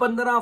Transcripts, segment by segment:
15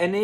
NA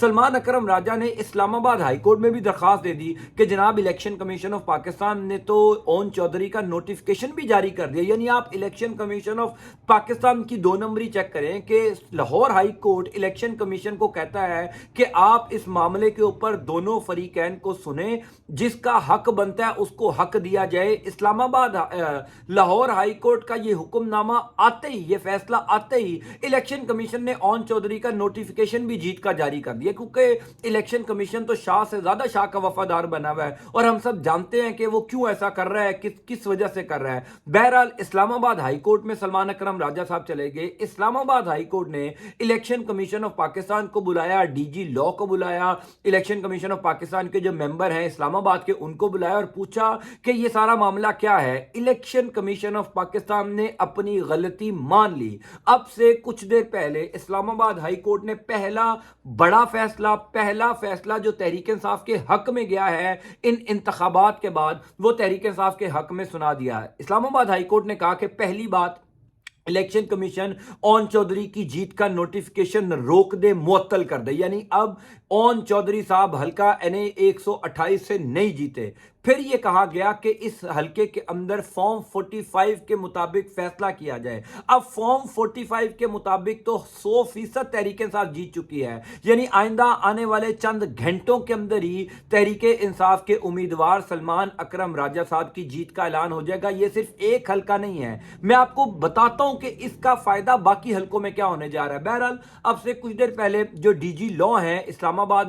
Salman اکرم راجہ نے اسلام آباد high court میں بھی درخواست دے دی کہ جناب الیکشن کمیشن آف پاکستان نے تو اون چودھری کا نوٹیفیکیشن بھی جاری کر دیا. یعنی آپ الیکشن کمیشن آف پاکستان کی 2 نمبری چیک کریں کہ Lahore high court election commission کو کہتا ہے کہ آپ اس معاملے کے اوپر دونوں فریقین کو سنیں, جس کا حق بنتا ہے اس کو حق دیا جائے. اسلام آباد لاہور ہائی کورٹ کا یہ حکم نامہ آتے ہی, یہ فیصلہ آتے ہی الیکشن کمیشن نے اون چودھری کا نوٹیفیکیشن بھی جیت کا جاری کر دیا, کیونکہ الیکشن کمیشن تو شاہ سے زیادہ شاہ کا وفادار بنا ہوا ہے اور ہم سب جانتے ہیں کہ وہ کیوں ایسا کر رہا ہے, کس وجہ سے کر رہا ہے. بہرحال اسلام آباد ہائی کورٹ میں سلمان اکرم راجہ صاحب چلے گئے. اسلام آباد ہائی کورٹ نے الیکشن کمیشن آف پاکستان کو بلایا, ڈی جی لاء کو بلایا, الیکشن کمیشن آف پاکستان کے جو ممبر ہیں اسلام آباد کے ان کو بلایا اور پوچھا کہ یہ سارا معاملہ کیا ہے. الیکشن کمیشن آف پاکستان نے اپنی غلطی مان لی. اب سے کچھ دیر پہلے اسلام آباد ہائی کورٹ نے پہلا بڑا فیصلہ جو تحریک انصاف کے حق میں گیا ہے ان انتخابات کے بعد, وہ تحریک انصاف کے حق میں سنا دیا ہے. اسلام آباد ہائی کورٹ نے کہا کہ پہلی بات, الیکشن کمیشن اون چودھری کی جیت کا نوٹیفیکیشن روک دے, معطل کر دے. یعنی اب اون چودھری صاحب حلقہ NA 128 سے نہیں جیتے. پھر یہ کہا گیا کہ اس حلقے کے اندر فارم 45 کے مطابق فیصلہ کیا جائے. اب فارم 45 کے مطابق تو 100% تحریک انصاف جیت چکی ہے. یعنی آئندہ آنے والے چند گھنٹوں کے اندر ہی تحریک انصاف کے امیدوار سلمان اکرم راجہ صاحب کی جیت کا اعلان ہو جائے گا. یہ صرف ایک حلقہ نہیں ہے, میں آپ کو بتاتا ہوں کہ اس کا فائدہ باقی حلقوں میں کیا ہونے جا رہا ہے. بہرحال اب سے کچھ دیر پہلے جو ڈی جی لاء ہیں اسلام آباد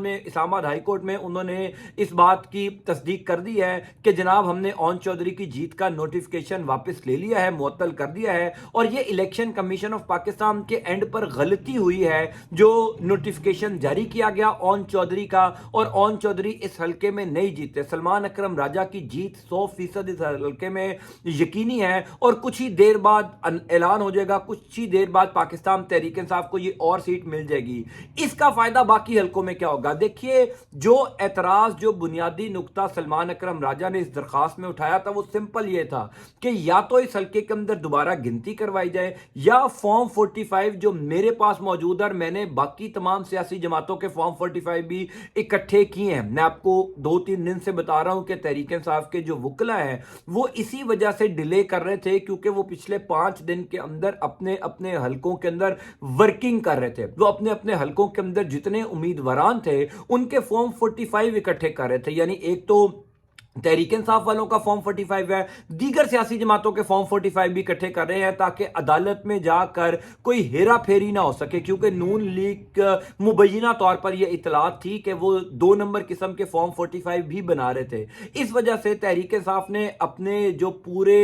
ہائی کورٹ میں, انہوں نے اس بات کی تصدیق کر دی ہے کہ جناب ہم نے اون چودھری کی جیت کا نوٹیفیکیشن واپس لے لیا ہے, معطل کر دیا ہے, اور یہ الیکشن کمیشن آف پاکستان کے اینڈ پر غلطی ہوئی ہے جو نوٹیفیکیشن جاری کیا گیا اون چودھری کا, اور اون چودھری اس حلقے میں نہیں جیتے. سلمان اکرم راجہ کی جیت 100% اس حلقے میں یقینی ہے, اور کچھ ہی دیر بعد اعلان ہو جائے گا, کچھ ہی دیر بعد پاکستان تحریک انصاف کو یہ اور سیٹ مل جائے گی. اس کا فائدہ باقی حلقوں میں کیا ہوگا؟ دیکھیے, جو اعتراض, جو بنیادی نقطہ سلمان اکرم راجہ نے اس درخواست میں اٹھایا تھا وہ سمپل یہ تھا کہ یا تو اس حلقے کے اندر دوبارہ گنتی کروائی جائے, یا فارم 45 جو میرے پاس موجود ہے, اور میں نے باقی تمام سیاسی جماعتوں کے فارم 45 بھی اکٹھے کیے ہیں. میں آپ کو 2-3 دن سے بتا رہا ہوں کہ تحریک انصاف کے جو وکلا ہیں وہ اسی وجہ سے ڈیلے کر رہے تھے, کیونکہ وہ پچھلے 5 دن کے اندر اپنے حلقوں کے اندر ورکنگ کر رہے تھے. وہ اپنے حلقوں کے اندر جتنے امیدواران تھے ان کے فارم 45 اکٹھے کر رہے تھے. یعنی ایک تو تحریک انصاف والوں کا فارم 45 ہے, دیگر سیاسی جماعتوں کے فارم 45 بھی اکٹھے کر رہے ہیں تاکہ عدالت میں جا کر کوئی ہیرا پھیری نہ ہو سکے, کیونکہ نون لیگ مبینہ طور پر یہ اطلاعات تھی کہ وہ 2 نمبر قسم کے فارم 45 بھی بنا رہے تھے. اس وجہ سے تحریک انصاف نے اپنے جو پورے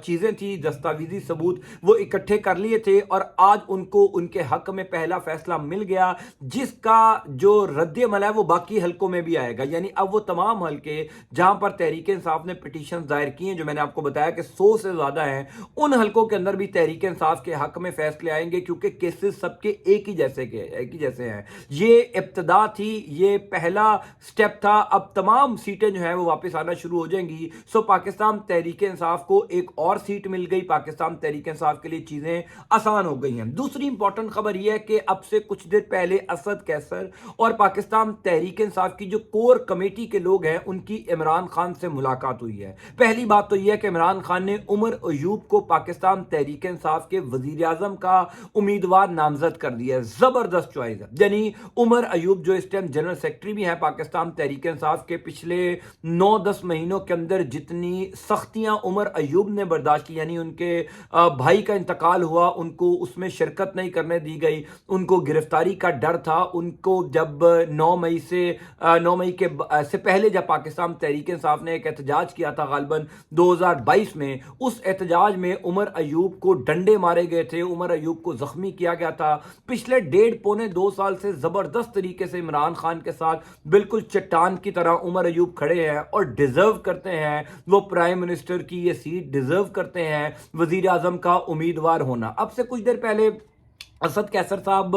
چیزیں تھی, دستاویزی ثبوت, وہ اکٹھے کر لیے تھے, اور آج ان کو ان کے حق میں پہلا فیصلہ مل گیا, جس کا جو رد عمل ہے وہ باقی حلقوں میں بھی آئے گا. یعنی اب وہ تمام حلقے جہاں پر تحریک انصاف نے پٹیشن دائر کی ہیں, جو میں نے آپ کو بتایا کہ 100 سے زیادہ ہیں, ان حلقوں کے اندر بھی تحریک انصاف کے حق میں فیصلے آئیں گے, کیونکہ کیسز سب کے ایک ہی جیسے ہیں. یہ ابتدا تھی, یہ پہلا سٹیپ تھا. اب تمام سیٹیں جو ہیں وہ واپس آنا شروع ہو جائیں گی. سو پاکستان تحریک انصاف کو ایک اور سیٹ مل گئی. پاکستان تحریک انصاف کے لیے چیزیں آسان ہو گئی ہیں. دوسری امپورٹنٹ خبر یہ ہے کہ اب سے کچھ دیر پہلے اسد قیصر اور پاکستان تحریک انصاف کی جو کور کمیٹی کے لوگ ہیں ان کی عمران خان سے ملاقات ہوئی ہے. پہلی بات تو یہ ہے کہ عمران خان نے عمر ایوب کو پاکستان تحریک انصاف کے وزیر اعظم کا امیدوار نامزد کر دیا ہے. زبردست چوائس ہے. یعنی عمر ایوب جو اس ٹائم جنرل سیکرٹری بھی ہیں پاکستان تحریک انصاف کے, پچھلے 9-10 مہینوں کے اندر جتنی سختیاں عمر ایوب نے برداشت کی, یعنی ان کے بھائی کا انتقال ہوا, ان کو اس میں شرکت نہیں کرنے دی گئی, ان کو گرفتاری کا ڈر تھا, ان کو جب 9 مئی سے پہلے جب پاکستان تحریک انصاف نے ایک احتجاج کیا تھا غالباً 2022 میں, اس احتجاج میں عمر ایوب کو ڈنڈے مارے گئے تھے, عمر ایوب کو زخمی کیا گیا تھا. پچھلے 1.5-2 سال سے زبردست طریقے سے عمران خان کے ساتھ بالکل چٹان کی طرح عمر ایوب کھڑے ہیں, اور ڈیزرو کرتے ہیں وہ پرائم منسٹر کی یہ سیٹ, ڈیزرو کرتے ہیں وزیر اعظم کا امیدوار ہونا. اب سے کچھ دیر پہلے اسد کیسر صاحب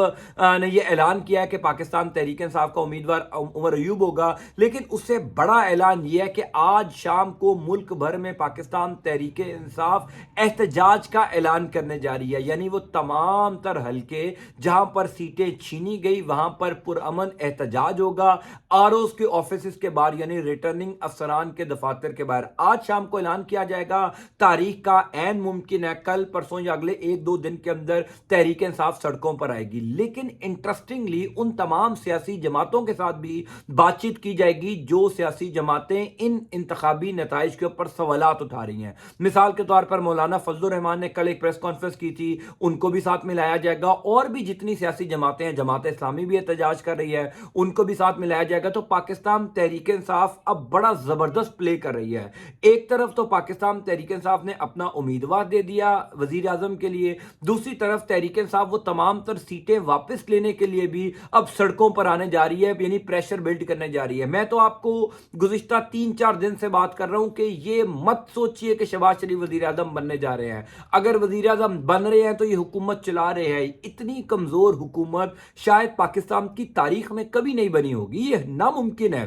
نے یہ اعلان کیا ہے کہ پاکستان تحریک انصاف کا امیدوار عمر ایوب ہوگا، لیکن اس سے بڑا اعلان یہ ہے کہ آج شام کو ملک بھر میں پاکستان تحریک انصاف احتجاج کا اعلان کرنے جا رہی ہے، یعنی وہ تمام تر حلقے جہاں پر سیٹیں چھینی گئی وہاں پر پرامن احتجاج ہوگا، آر اوز کے آفیسز کے باہر، یعنی ریٹرننگ افسران کے دفاتر کے باہر آج شام کو اعلان کیا جائے گا۔ تاریخ کا عین ممکن ہے کل پرسوں یا اگلے ایک دو دن کے اندر تحریک انصاف سڑکوں پر آئے گی، لیکن انٹرسٹنگلی ان تمام سیاسی جماعتوں کے ساتھ بھی بات چیت کی جائے گی جو سیاسی جماعتیں ان انتخابی نتائج کے اوپر سوالات اٹھا رہی ہیں۔ مثال کے طور پر مولانا فضل الرحمان نے کل ایک پریس کانفرنس کی تھی، ان کو بھی ساتھ ملایا جائے گا، اور بھی جتنی سیاسی جماعتیں ہیں، جماعت اسلامی بھی احتجاج کر رہی ہے، ان کو بھی ساتھ ملایا جائے گا۔ تو پاکستان تحریک انصاف اب بڑا زبردست پلے کر رہی ہے۔ ایک طرف تو پاکستان تحریک انصاف نے اپنا امیدوار دے دیا وزیر اعظم کے لیے، دوسری طرف تحریک انصاف وہ تمام تر سیٹیں واپس لینے کے لیے بھی اب سڑکوں پر آنے جا رہی ہے، یعنی پریشر بلڈ کرنے جا رہی ہے۔ میں تو آپ کو گزشتہ 3-4 دن سے بات کر رہا ہوں کہ یہ مت سوچئے کہ شہباز شریف وزیر اعظم بننے جا رہے ہیں۔ اگر وزیر اعظم بن رہے ہیں تو یہ حکومت چلا رہے ہیں۔ اتنی کمزور حکومت شاید پاکستان کی تاریخ میں کبھی نہیں بنی ہوگی، یہ ناممکن ہے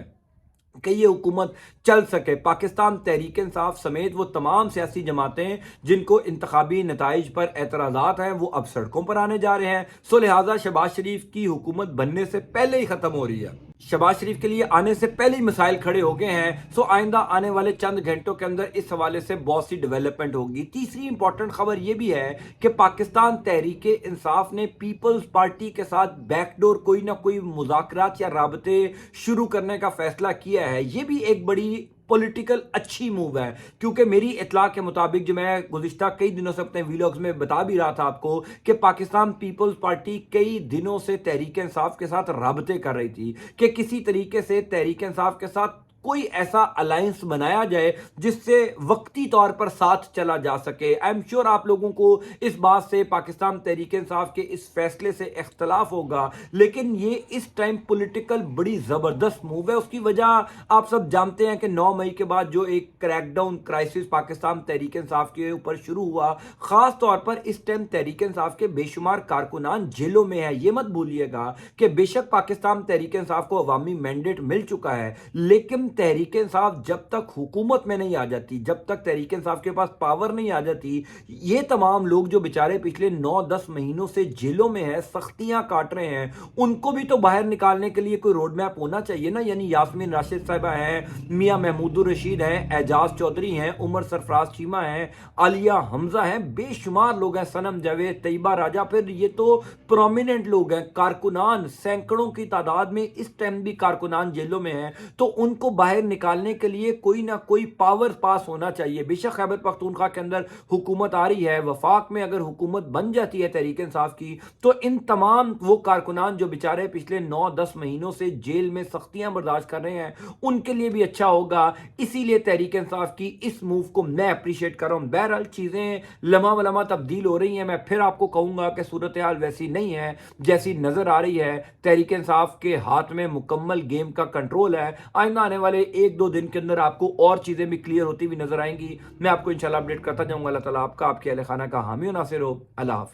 کہ یہ حکومت چل سکے۔ پاکستان تحریک انصاف سمیت وہ تمام سیاسی جماعتیں جن کو انتخابی نتائج پر اعتراضات ہیں وہ اب سڑکوں پر آنے جا رہے ہیں، سو لہٰذا شہباز شریف کی حکومت بننے سے پہلے ہی ختم ہو رہی ہے، شہباز شریف کے لیے آنے سے پہلے ہی مسائل کھڑے ہو گئے ہیں، سو آئندہ آنے والے چند گھنٹوں کے اندر اس حوالے سے بہت سی ڈیولپمنٹ ہوگی۔ تیسری امپورٹنٹ خبر یہ بھی ہے کہ پاکستان تحریک انصاف نے پیپلز پارٹی کے ساتھ بیک ڈور کوئی نہ کوئی مذاکرات یا رابطے شروع کرنے کا فیصلہ کیا ہے۔ یہ بھی ایک بڑی پولیٹیکل اچھی موو ہے، کیونکہ میری اطلاع کے مطابق جو میں گزشتہ کئی دنوں سے اپنے ویلاگز میں بتا بھی رہا تھا آپ کو کہ پاکستان پیپلز پارٹی کئی دنوں سے تحریک انصاف کے ساتھ رابطے کر رہی تھی کہ کسی طریقے سے تحریک انصاف کے ساتھ کوئی ایسا الائنس بنایا جائے جس سے وقتی طور پر ساتھ چلا جا سکے۔ آئی ایم شیور آپ لوگوں کو اس بات سے پاکستان تحریک انصاف کے اس فیصلے سے اختلاف ہوگا، لیکن یہ اس ٹائم پولیٹیکل بڑی زبردست موو ہے۔ اس کی وجہ آپ سب جانتے ہیں کہ 9 مئی کے بعد جو ایک crack down crisis Pakistan Tehreek Insaf کے اوپر شروع ہوا، خاص طور پر اس ٹائم تحریک انصاف کے بے شمار کارکنان جیلوں میں ہیں۔ یہ مت بھولیے گا کہ بے شک پاکستان تحریک انصاف کو عوامی مینڈیٹ مل چکا ہے، لیکن تحریک انصاف جب تک حکومت میں نہیں آ جاتی، جب تک تحریک انصاف کے پاس پاور نہیں آ جاتی، یہ تمام لوگ جو بیچارے پچھلے 9-10 مہینوں سے جیلوں میں ہیں، سختیاں کاٹ رہے ہیں، ان کو بھی تو باہر نکالنے کے لیے کوئی روڈ میپ ہونا چاہیے نا۔ یعنی یاسمین راشد صاحبہ ہیں، میاں محمود الرشید ہیں، اعجاز چودھری ہیں، عمر سرفراز چیمہ ہیں، عالیہ حمزہ ہیں، بے شمار لوگ ہیں، صنم جاوید، طیبہ راجہ، پھر یہ تو پرومیننٹ لوگ ہیں، کارکنان سینکڑوں کی تعداد میں اس ٹائم بھی کارکنان جیلوں میں ہیں، تو ان کو باہر نکالنے کے لیے کوئی نہ کوئی پاور پاس ہونا چاہیے۔ بے شک خیبر پختونخوا کے اندر حکومت آ رہی ہے، وفاق میں اگر حکومت بن جاتی ہے تحریک انصاف کی، تو ان تمام وہ کارکنان جو بیچارے پچھلے 9-10 مہینوں سے جیل میں سختیاں برداشت کر رہے ہیں ان کے لیے بھی اچھا ہوگا۔ اسی لیے تحریک انصاف کی اس موو کو میں اپریشیٹ کر رہا ہوں۔ بہرحال چیزیں لمحہ بلمحہ تبدیل ہو رہی ہیں، میں پھر آپ کو کہوں گا کہ صورتحال ویسی نہیں ہے جیسی نظر آ رہی ہے۔ تحریک انصاف کے ہاتھ میں مکمل گیم کا کنٹرول ہے۔ آئندہ آنے والے 1-2 دن کے اندر آپ کو اور چیزیں بھی کلیئر ہوتی ہوئی نظر آئیں گی، میں آپ کو انشاءاللہ اپڈیٹ کرتا جاؤں گا۔ اللہ تعالیٰ آپ کا، آپ کے اہل خانہ کا حامی و ناصر ہو۔ اللہ حافظ۔